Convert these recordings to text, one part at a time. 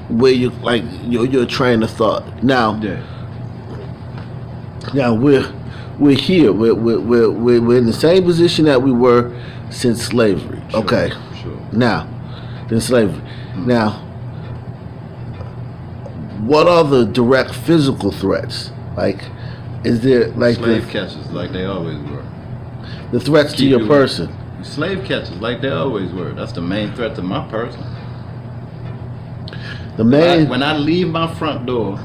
where you like your train of thought. Now, Yeah. now we're here. We're in the same position that we were since slavery. Sure, Okay. Sure. Now, than slavery. Now, what are the direct physical threats? Like, is there like Slave catchers, like they always were. the threats to Keep your you- person? Slave catchers, like they always were. That's the main threat to my person. The main. When I leave my front door,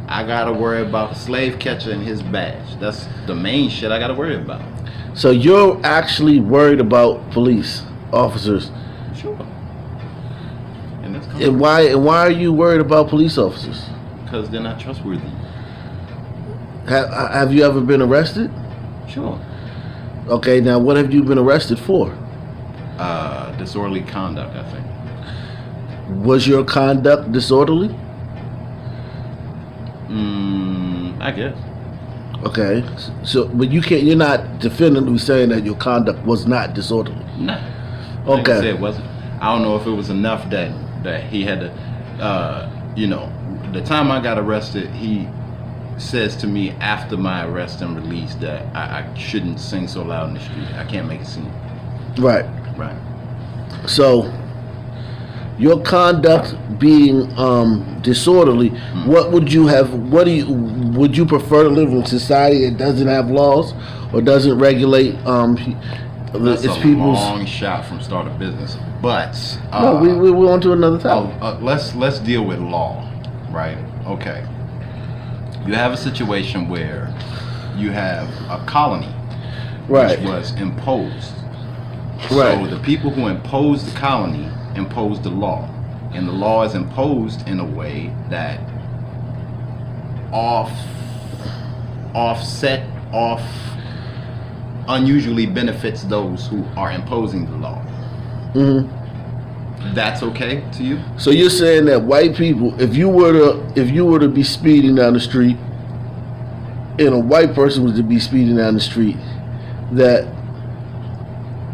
I gotta worry about the slave catcher and his badge. That's the main shit I gotta worry about. So you're actually worried about police officers, Sure. And that's and why are you worried about police officers? because they're not trustworthy. Have you ever been arrested? Sure. Okay, now what have you been arrested for? Disorderly conduct, I think. Was your conduct disorderly? I guess. Okay, so but you're not definitively saying that your conduct was not disorderly. Nah. Like Okay. I said, it wasn't. I don't know if it was enough that he had to, the time I got arrested, he says to me after my arrest and release that I shouldn't sing so loud in the street. I can't make a scene. Right. Right. So your conduct being disorderly, what would you have? Would you prefer to live in a society that doesn't have laws or doesn't regulate That's its a people's? long shot from start of business. But No, we're on to another topic. let's deal with law, right? Okay. You have a situation where you have a colony, Right. which was imposed. Right. So the people who imposed the colony imposed the law, and the law is imposed in a way that unusually benefits those who are imposing the law. Mm-hmm. That's okay to you? So you're saying that white people, if you were to be speeding down the street, and a white person was to be speeding down the street, that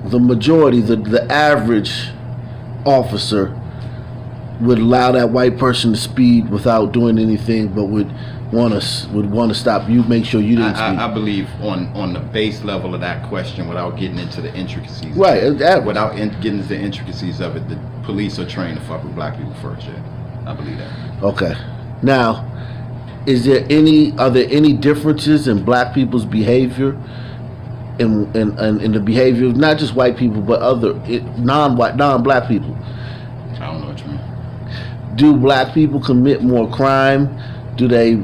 the majority, the average officer would allow that white person to speed without doing anything, but would want to stop you, make sure you didn't speed. I believe on the base level of that question, without getting into the intricacies. Right, average. Without getting into the intricacies of it, the police are trained to fuck with black people first. Yeah, I believe that. Okay. Now, are there any differences in black people's behavior, in the behavior of not just white people but other non-black people? I don't know what you mean. Do black people commit more crime? Do they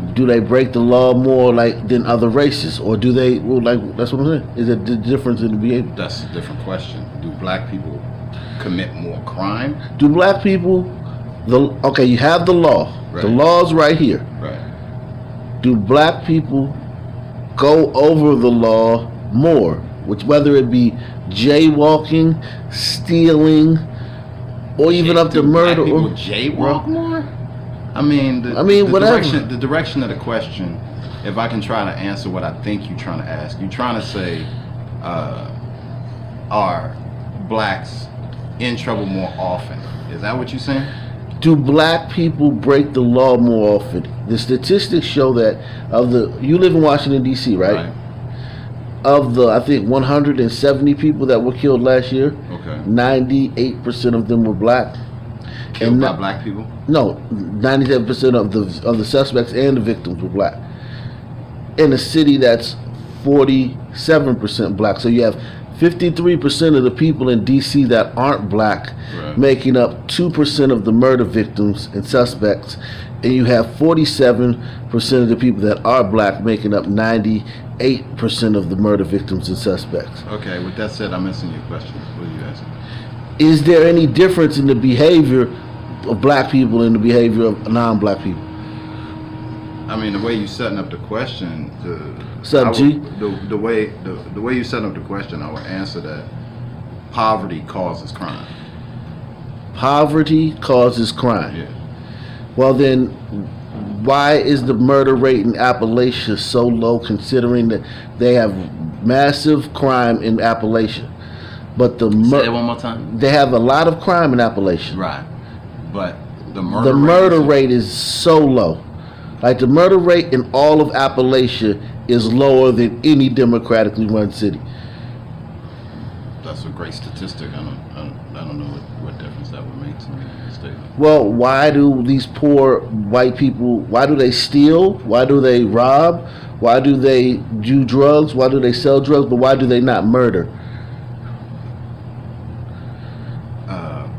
break the law more than other races, or do they? Well, that's what I'm saying. Is it the difference in the behavior? That's a different question. Do black people commit more crime? Do black people? Okay, you have the law. Right. The law's right here. Right. Do black people go over the law more, whether it be jaywalking, stealing, or even up to murder? Black people jaywalk more? I mean, whatever. The direction of the question, if I can try to answer what I think you're trying to ask, you're trying to say, are blacks in trouble more often? Is that what you're saying? Do black people break the law more often? The statistics show that you live in Washington D.C., right? Of the, I think, 170 people that were killed last year, Okay. 98% of them were black. Killed by black people? No, 97% of the suspects and the victims were black. In a city that's 47% black, so you have 53% of the people in D.C. that aren't black, Right. making up 2% of the murder victims and suspects, and you have 47% of the people that are black, making up 98% of the murder victims and suspects. Okay, with that said, I'm answering your question. What are you asking? Is there any difference in the behavior of black people and the behavior of non-black people? I mean, the way you're setting up the question, the way you're setting up the question, I would answer that poverty causes crime. Poverty causes crime. Yeah. Well, then, why is the murder rate in Appalachia so low, considering that they have massive crime in Appalachia? But Say that one more time. they have a lot of crime in Appalachia. Right. But murder the murder rate is so low. Like the murder rate in all of Appalachia is lower than any democratically run city. That's a great statistic. I don't know what difference that would make to me in the statement. Well, why do these poor white people, why do they steal? Why do they rob? Why do they do drugs? Why do they sell drugs? But why do they not murder?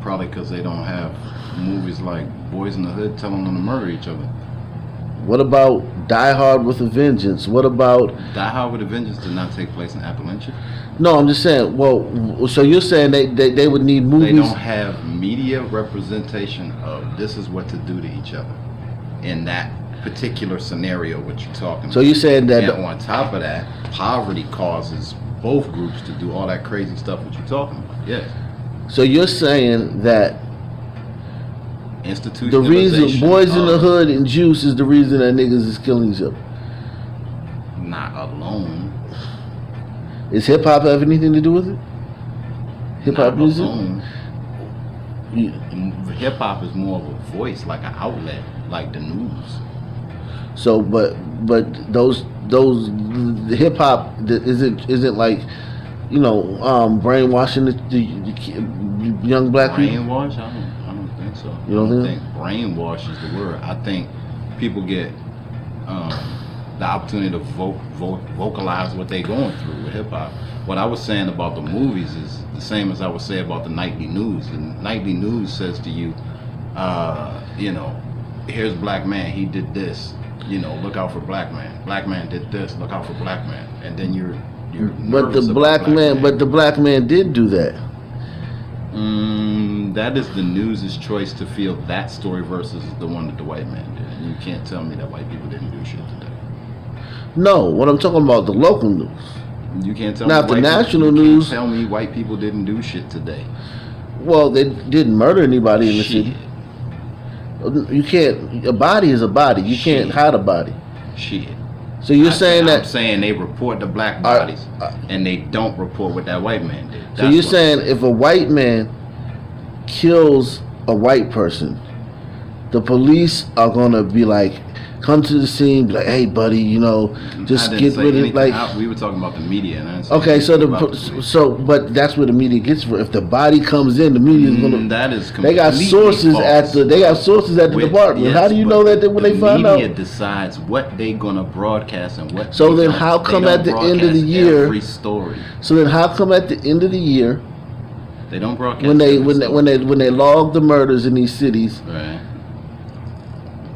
Probably because they don't have movies like Boys in the Hood telling them to murder each other. What about Die Hard with a Vengeance? What about... Die Hard with a Vengeance did not take place in Appalachia? No, I'm just saying, well, so you're saying they would need movies... They don't have media representation of this is what to do to each other in that particular scenario, what you're talking about. So you're saying that... And on top of that, poverty causes both groups to do all that crazy stuff that you're talking about. Yes. So you're saying that institutionalization. the reason Boys in the Hood and Juice is the reason that niggas is killing each other? Not alone. Is hip hop have anything to do with it? Hip hop music? Hip hop is more of a voice, like an outlet, like the news. So, but those the hip hop isn't like, you know, brainwashing the young black people. Brainwash? I don't think so. You don't think brainwash is the word. I think people get the opportunity to vocalize what they're going through with hip hop. What I was saying about the movies is the same as I would say about the nightly news. The nightly news says to you, you know, here's black man, he did this. You know, look out for black man. Black man did this. Look out for black man. And then you're but the black man, but the black man did do that. That is the news's choice to feel that story versus the one that the white man did. And you can't tell me that white people didn't do shit today. No, what I'm talking about the local news. You can't tell now, me. Now, the national news. news. Tell me white people didn't do shit today. Well, they didn't murder anybody in the city. You can't. A body is a body. You can't hide a body. Shit. So you're saying that? I'm saying they report the black bodies, and they don't report what that white man did. So you're saying if a white man kills a white person, the police are gonna be like, come to the scene, be like, hey buddy, you know, just get rid of it. Like we were talking about the media, and okay, but that's where the media gets for. If the body comes in, the media is gonna. That is they got sources false. at the. They got sources at the department. Yes, how do you know that when they find out? The media decides what they gonna broadcast and what. So then, how come at the end of the year? Every story. So then, how come at the end of the year? They don't broadcast when they log the murders in these cities. Right.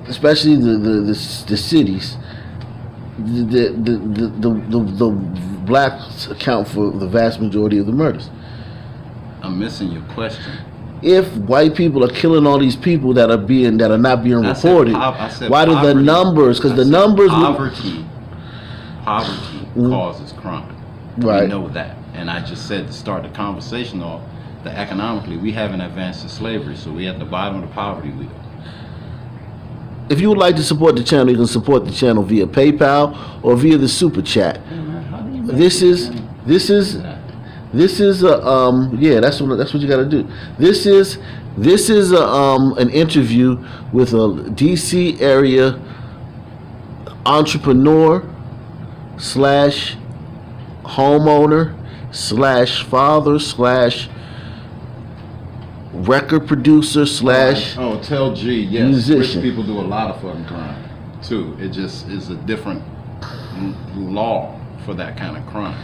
Especially the cities, the blacks account for the vast majority of the murders. I'm missing your question. If white people are killing all these people that are not being reported, why do the numbers? Because the numbers. Poverty causes crime. Right. We know that, and I just said to start the conversation off that economically we haven't advanced to slavery, so we're at the bottom of the poverty wheel. If you would like to support the channel, you can support the channel via PayPal or via the Super Chat. This is yeah, that's what you got to do. This is an interview with a DC area entrepreneur / homeowner / father / record producer / tell G, yes, musician. Rich people do a lot of fucking crime too. It just is a different law for that kind of crime.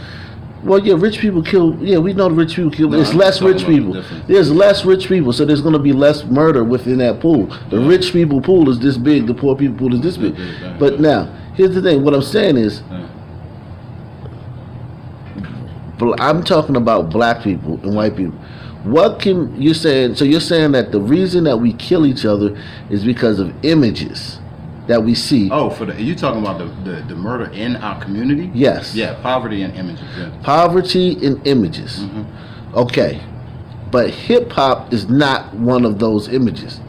Well, yeah, rich people kill. Yeah, we know the rich people kill. It's less rich people. There's less rich people, so there's going to be less murder within that pool. The rich people pool is this big. The poor people pool is this big. But now, here's the thing. What I'm saying is, I'm talking about black people and white people. What can you saying? So you're saying that the reason that we kill each other is because of images that we see. Oh, you talking about the murder in our community? Yes. Yeah, poverty and images. Yeah. Poverty and images. Mm-hmm. Okay, but hip hop is not one of those images.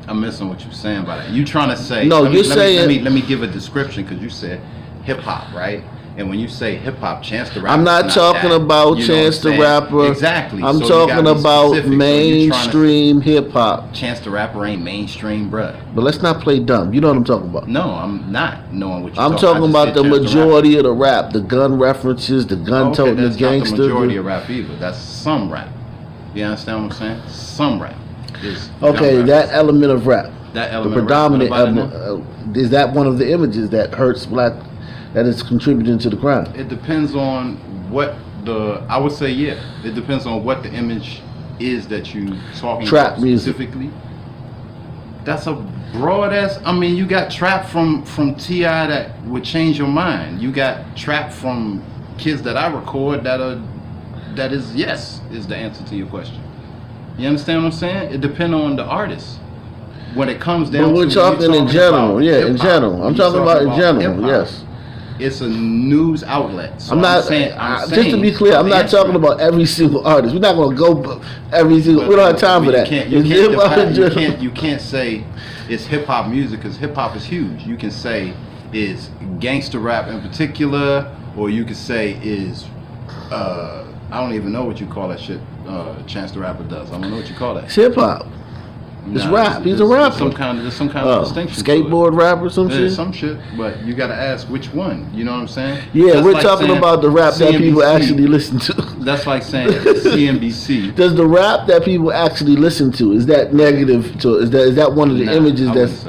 I'm missing what you're saying by that. You trying to say? No, you're saying. Let me give a description because you said hip hop, right? And when you say hip hop, Chance the Rapper, I'm not talking about Chance the Rapper. Exactly. I'm So talking about mainstream hip hop. Chance the Rapper ain't mainstream, bruh. But let's not play dumb. You know what I'm talking about. No, I'm not knowing what you're I'm talking about the majority of the rap, the gun references, the gun toting, the gangster. That's not the majority of rap either. That's some rap. You understand what I'm saying? Some rap. Okay, that element of rap. That element, the predominant element, is that one of the images that hurts black, that is contributing to the crime? It depends on what I would say, yeah. It depends on what the image is that you talking trap about music. Specifically. That's a broad ass. I mean, you got trap from T.I. that would change your mind. You got trap from kids that I record that is the answer to your question. You understand what I'm saying? It depends on the artist. When it comes down, but we're talking in general, yeah, in general. I'm talking about in general, yes. It's a news outlet. So I'm saying, just to be clear, I'm not talking about every single artist. We're not going to go every single. We don't have time for that. You can't say it's hip hop music because hip hop is huge. You can say is gangster rap in particular, or you could say is I don't even know what you call that shit. Chance the Rapper does. I don't know what you call that. It's hip hop. It's rap. He's a rapper. There's some kind of distinction. Skateboard rapper, some shit. Some shit, but you got to ask which one. You know what I'm saying? Yeah, that's we're talking about the rap that people actually listen to. That's like saying CNBC. Does the rap that people actually listen to, is that negative? Is that one of the images that's?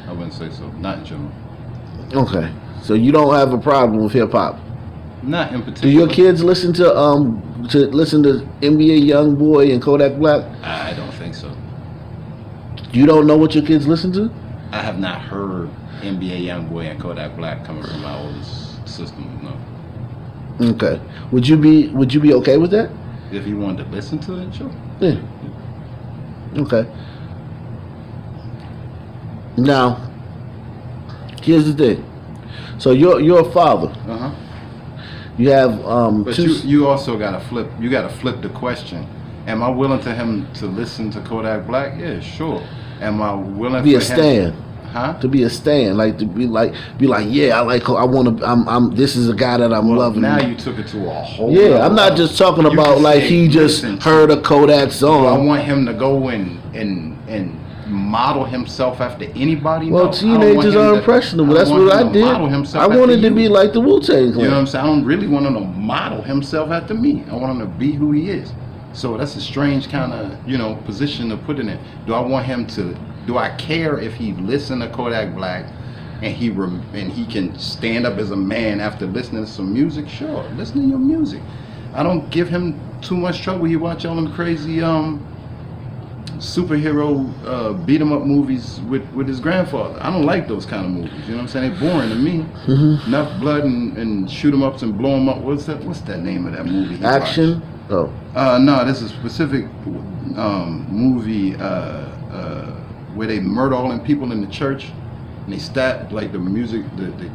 I wouldn't say so. Not in general. Okay, so you don't have a problem with hip hop? Not in particular. Do your kids listen to NBA YoungBoy and Kodak Black? I don't think so. You don't know what your kids listen to? I have not heard NBA YoungBoy and Kodak Black coming from my oldest system. No. Okay. Would you be okay with that? If you wanted to listen to it, sure. Yeah. Okay. Now, here's the thing. So you're a father. Uh huh. You have but you also gotta flip. You gotta flip the question. Am I willing to him to listen to Kodak Black? Yeah, sure. Am I willing to be for a stan? Huh? To be a stan, like to be like yeah, I want to. I'm. This is a guy that I'm loving. Now you took it to a whole. Yeah, I'm not just talking about like he just heard a Kodak song. I want him to go and model himself after anybody. Well, teenagers are impressionable. That's what I did. I wanted to be like the Wu-Tang Clan. You know what I'm saying? I don't really want him to model himself after me. I want him to be who he is. So that's a strange kind of, position to put in it. Do I care if he listen to Kodak Black and he can stand up as a man after listening to some music? Sure, listen to your music. I don't give him too much trouble. He watch all them crazy superhero beat 'em up movies with his grandfather. I don't like those kind of movies. You know what I'm saying? They're boring to me. Mm-hmm. Enough blood and shoot 'em ups and blow 'em up. What's that name of that movie? Action? Oh. No, this is a specific movie where they murder all them people in the church, and they stab like the music. They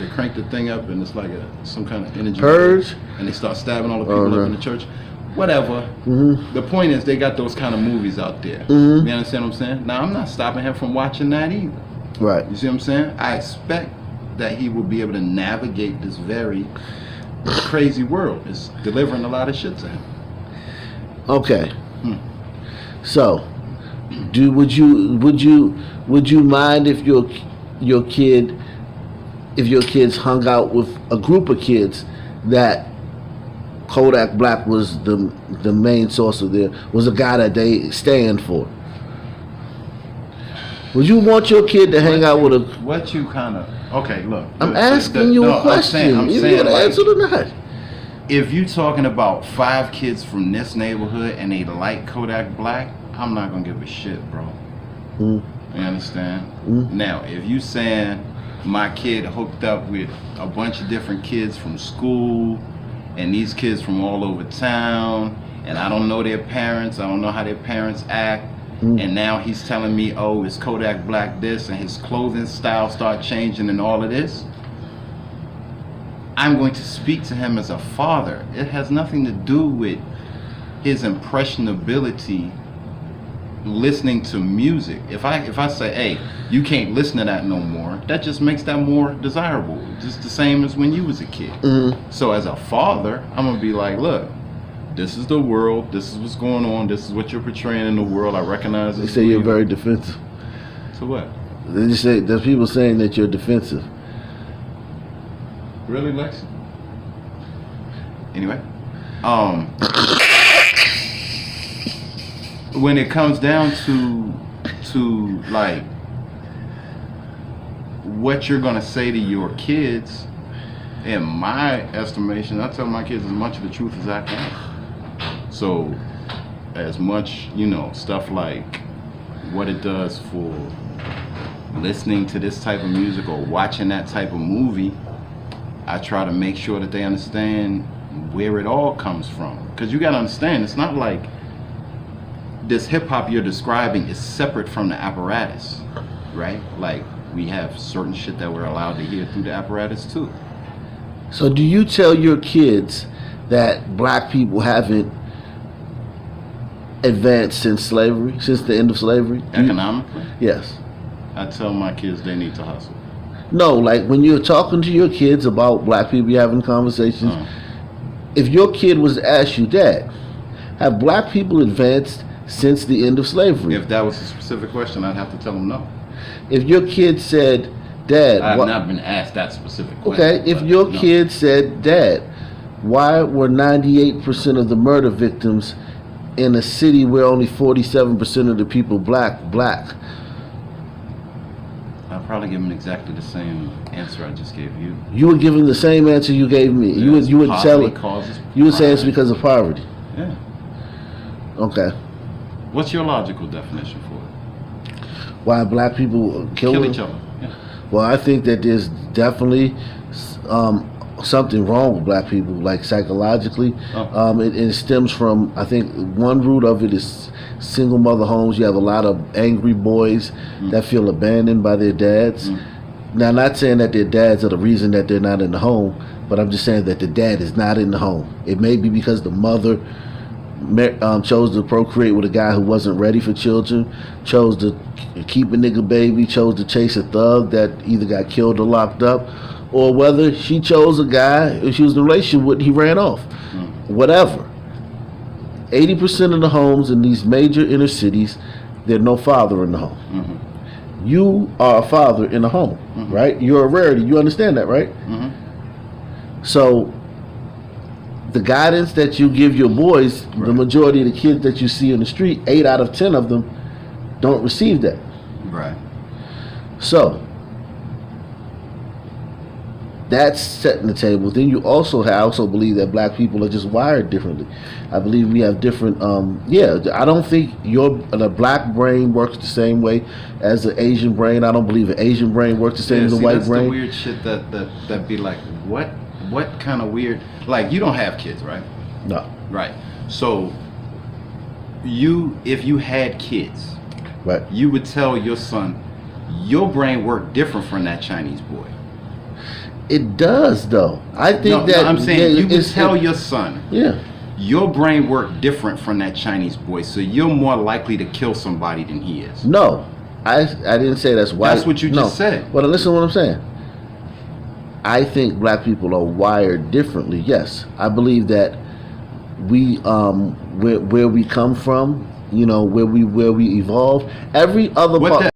crank the thing up, and it's like some kind of energy. Purge. And they start stabbing all the people up in the church. Whatever. Mm-hmm. The point is, they got those kind of movies out there. Mm-hmm. You understand what I'm saying? Now, I'm not stopping him from watching that either. Right. You see what I'm saying? I expect that he will be able to navigate this very crazy world. It's delivering a lot of shit to him. Okay. So, would you mind if your kids hung out with a group of kids that Kodak Black was the main source of was a guy that they stand for? Would you want your kid to hang out with a? What you kind of? Okay, look. I'm asking you a question. I'm saying, you answer or not? If you talking about 5 kids from this neighborhood and they like Kodak Black, I'm not gonna give a shit, bro. You understand? Now, if you saying my kid hooked up with a bunch of different kids from school, and these kids from all over town, and I don't know their parents, I don't know how their parents act, and now he's telling me, oh, it's Kodak Black this, and his clothing style start changing and all of this, I'm going to speak to him as a father. It has nothing to do with his impressionability listening to music. If I say, hey, you can't listen to that no more, that just makes that more desirable. Just the same as when you was a kid. Mm-hmm. So as a father, I'm gonna be like, look, this is the world. This is what's going on. This is what you're portraying in the world. I recognize. They say you're very defensive. So what? They just say there's people saying that you're defensive. Really, Lex? Anyway, when it comes down to like what you're gonna say to your kids, in my estimation, I tell my kids as much of the truth as I can. So, as much, stuff like what it does for listening to this type of music or watching that type of movie, I try to make sure that they understand where it all comes from. Because you gotta understand, it's not like this hip hop you're describing is separate from the apparatus, right? Like, we have certain shit that we're allowed to hear through the apparatus too. So do you tell your kids that black people haven't advanced since slavery, since the end of slavery? Economically? Yes. I tell my kids they need to hustle. No, like when you're talking to your kids about black people, you're having conversations. If your kid was to ask you, Dad, have black people advanced since the end of slavery? If that was a specific question, I'd have to tell them no. If your kid said, Dad, I have not been asked that specific question. Okay, if your kid said, Dad, why were 98% of the murder victims in a city where only 47% of the people black? I'll probably give them exactly the same answer I just gave you. You would give him the same answer you gave me. Yes, You would tell it. You would say it's crime. because of poverty. Yeah. Okay. What's your logical definition for it? Why black people Kill each other. Yeah. Well, I think that there's definitely something wrong with black people, like psychologically. It stems from, I think, one root of it is single mother homes. You have a lot of angry boys that feel abandoned by their dads. Now, not saying that their dads are the reason that they're not in the home, but I'm just saying that the dad is not in the home. It may be because the mother chose to procreate with a guy who wasn't ready for children, chose to keep a nigga baby, chose to chase a thug that either got killed or locked up, or whether she chose a guy who she was in a relationship with, he ran off. Whatever. 80% of the homes in these major inner cities, there's no father in the home. You are a father in the home, right? You're a rarity. You understand that, right? So the guidance that you give your boys, the majority of the kids that you see in the street, 8 out of 10 of them don't receive that. Right. So that's setting the table. Then you also I also believe that black people are just wired differently. I believe we have different. I don't think the black brain works the same way as the Asian brain. I don't believe an Asian brain works the same as a white brain. That's the weird shit that be like, what kind of weird? Like, you don't have kids, right? No. Right. So if you had kids, right, you would tell your son, your brain worked different from that Chinese boy. It does, though. I think I'm saying you would tell your son, your brain worked different from that Chinese boy, so you're more likely to kill somebody than he is. No, I didn't say that's why. That's what you just said. Well, listen to what I'm saying. I think black people are wired differently. Yes, I believe that we where we come from, where we evolve. Every other part.